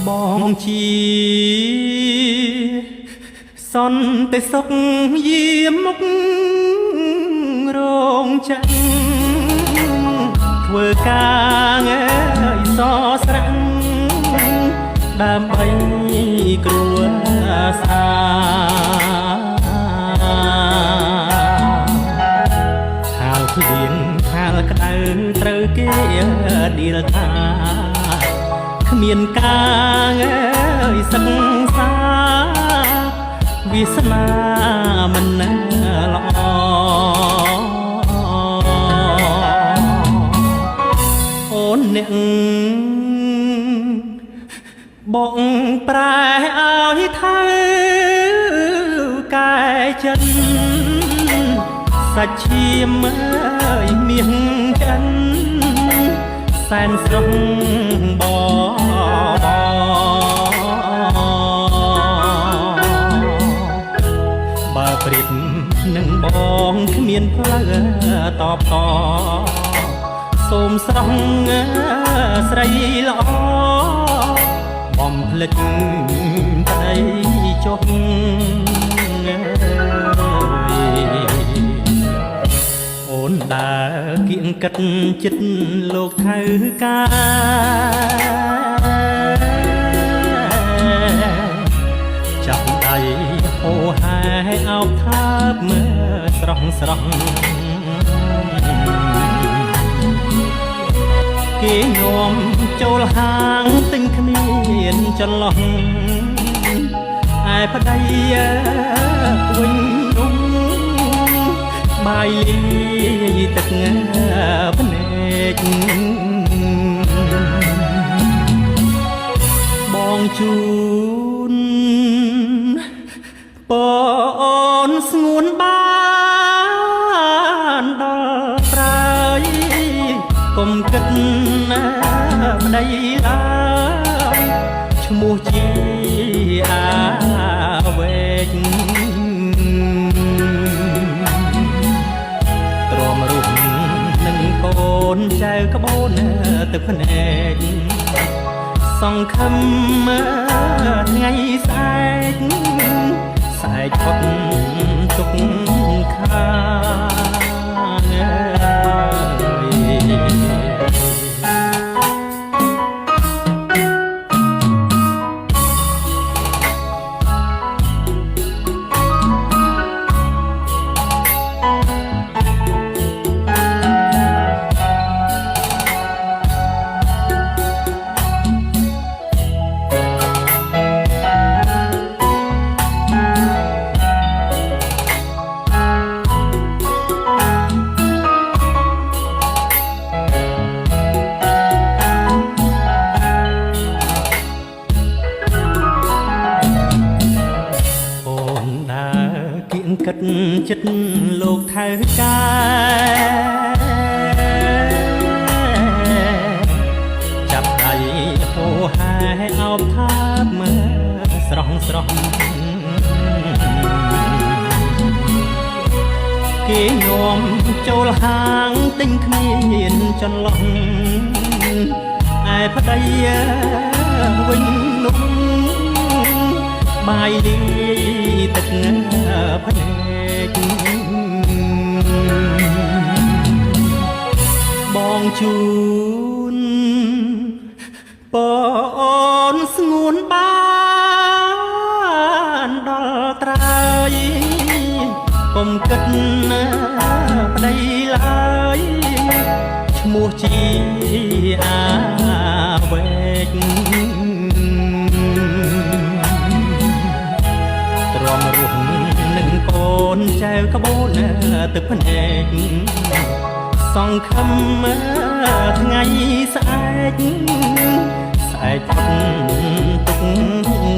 បងជាសន្តិសុខយាមមុខរោងចក្រធ្វើការងារសស្រាំងដើម្បីគ្រួសារខាលភ្លៀងខាលក្តៅត្រូវគេឌីលថាគ្មានការងារសិក្សាវាសនាមិនល្អអូនអ្នកបងប្រែឲ្យថៅកែចិត្តសាច់ឈាមមាសចិនសែនស្រស់បើប្រៀបនឹងបងគ្មានផ្លូវតបតសូមស្រស់ស្រីល្អបំភ្លេចប្តីចុះអូនដើរគៀងកិតចិត្តលោកថៅការចាប់ដៃហូហែអោបថាបមើលស្រស់ស្រស់គេនាំចូលហាងទិញគ្មានចន្លោះឯប្តីវិញនោះបាយលីទឹកភ្នែកបងជូនបងស្ងួនបានដល់ត្រើយកុំគិតប្តីឡើយឈ្មោះជាអាវែកទ្រាំរូបនឹងកូនចៅក្បូនទឹកភ្នែកសង្ឃឹមថ្ងៃស្អែកស្អែកផុតទុកខាគិតចិត្តលោកថៅការចាប់ដៃហូហែអោបថាបមើលស្រស់ស្រស់គេនាំចូលហាងទិញគ្មានចន្លោះឯប្តីវិញនោះបាយលីទឹកភ្នែកបងជូនបងស្ងួនបានដល់ត្រើយកុំគិតប្តីឡើយឈ្មោះជាអាវែកទ្រាំរស់នឹងកូនចៅក្បូនទឹកភ្នែកសង្ឃឹមថ្ងៃស្អែកស្អែកផុតទុក